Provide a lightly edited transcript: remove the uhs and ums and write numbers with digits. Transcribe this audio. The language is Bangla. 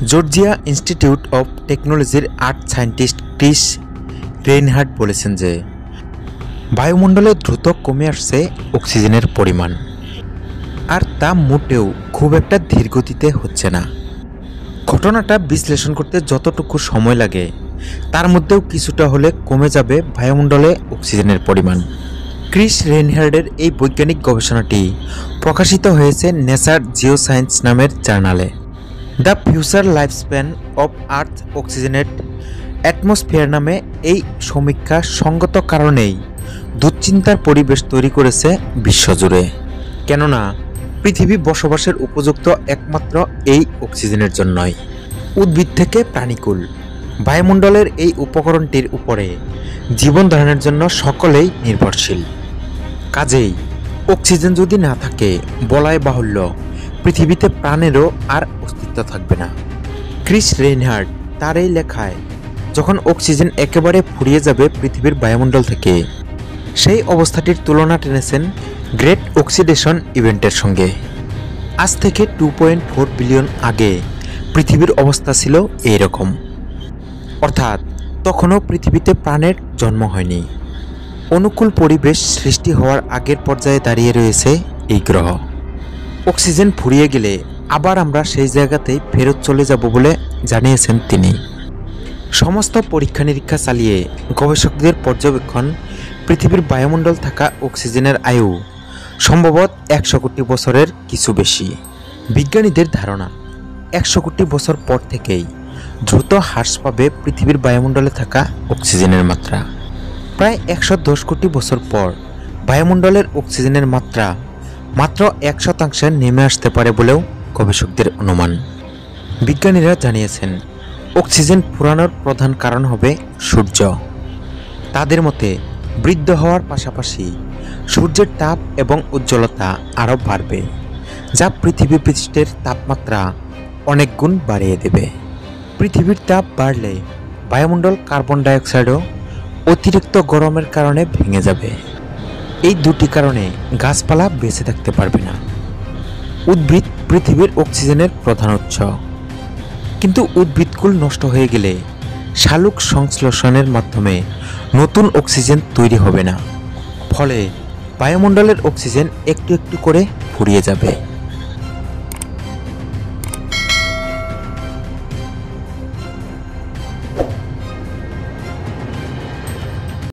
জর্জিয়া ইনস্টিটিউট অফ টেকনোলজির আর্থ সায়েন্টিস্ট ক্রিস রেইনহার্ট বলেছেন যে বায়ুমণ্ডলে দ্রুত কমে আসছে অক্সিজেনের পরিমাণ, আর তা মোটেও খুব একটা ধীর গতিতে হচ্ছে না। ঘটনাটা বিশ্লেষণ করতে যতটুকু সময় লাগে তার মধ্যেও কিছুটা হলে কমে যাবে বায়ুমণ্ডলে অক্সিজেনের পরিমাণ। ক্রিস রেইনহার্টের এই বৈজ্ঞানিক গবেষণাটি প্রকাশিত হয়েছে নেচার জিওসায়েন্স নামের জার্নালে। The future lifespan of Earth oxygenate atmosphere নামে এই সমীক্ষা সঙ্গত কারণেই দুশ্চিন্তার পরিবেশ তৈরি করেছে বিশ্বজুড়ে। কেননা পৃথিবী বসবাসের উপযুক্ত একমাত্র এই অক্সিজেনের জন্যই। উদ্ভিদ থেকে প্রাণীকুল বায়ুমণ্ডলের এই উপকরণটির উপরে জীবন ধারণের জন্য সকলেই নির্ভরশীল। কাজেই অক্সিজেন যদি না থাকে বলাই বাহুল্য পৃথিবীতে প্রাণেরও আর অস্তিত্ব থাকবে না। ক্রিস রেইনহার্ট তার এই লেখায় যখন অক্সিজেন একেবারে ফুরিয়ে যাবে পৃথিবীর বায়ুমণ্ডল থেকে, সেই অবস্থাটির তুলনা টেনেছেন গ্রেট অক্সিডেশন ইভেন্টের সঙ্গে। আজ থেকে 2.4 বিলিয়ন আগে পৃথিবীর অবস্থা ছিল এইরকম, অর্থাৎ তখনও পৃথিবীতে প্রাণের জন্ম হয়নি। অনুকূল পরিবেশ সৃষ্টি হওয়ার আগের পর্যায়ে দাঁড়িয়ে রয়েছে এই গ্রহ। অক্সিজেন ফুরিয়ে গেলে আবার আমরা সেই জায়গাতেই ফেরত চলে যাব বলে জানিয়েছেন তিনি। সমস্ত পরীক্ষা নিরীক্ষা চালিয়ে গবেষকদের পর্যবেক্ষণ, পৃথিবীর বায়ুমণ্ডল থাকা অক্সিজেনের আয়ু সম্ভবত 100 কোটি বছরের কিছু বেশি। বিজ্ঞানীদের ধারণা 100 কোটি বছর পর থেকেই দ্রুত হ্রাস পাবে পৃথিবীর বায়ুমণ্ডলে থাকা অক্সিজেনের মাত্রা। প্রায় 110 কোটি বছর পর বায়ুমণ্ডলের অক্সিজেনের মাত্রা মাত্র 1% নেমে আসতে পারে বলেও গবেষকদের অনুমান। বিজ্ঞানীরা জানিয়েছেন অক্সিজেন ফুরানোর প্রধান কারণ হবে সূর্য। তাদের মতে বৃদ্ধ হওয়ার পাশাপাশি সূর্যের তাপ এবং উজ্জ্বলতা আরও বাড়বে, যা পৃথিবী পৃষ্ঠের তাপমাত্রা অনেক গুণ বাড়িয়ে দেবে। পৃথিবীর তাপ বাড়লে বায়ুমণ্ডল কার্বন ডাইঅক্সাইডও অতিরিক্ত গরমের কারণে ভেঙে যাবে। এই দুটি কারণে গাছপালা বেঁচে থাকতে পারবে না। উদ্ভিদ পৃথিবীর অক্সিজেনের প্রধান উৎস, কিন্তু উদ্ভিদকুল নষ্ট হয়ে গেলে শালুক সংশ্লেষণের মাধ্যমে নতুন অক্সিজেন তৈরি হবে না, ফলে বায়ুমণ্ডলের অক্সিজেন একটু একটু করে ফুরিয়ে যাবে।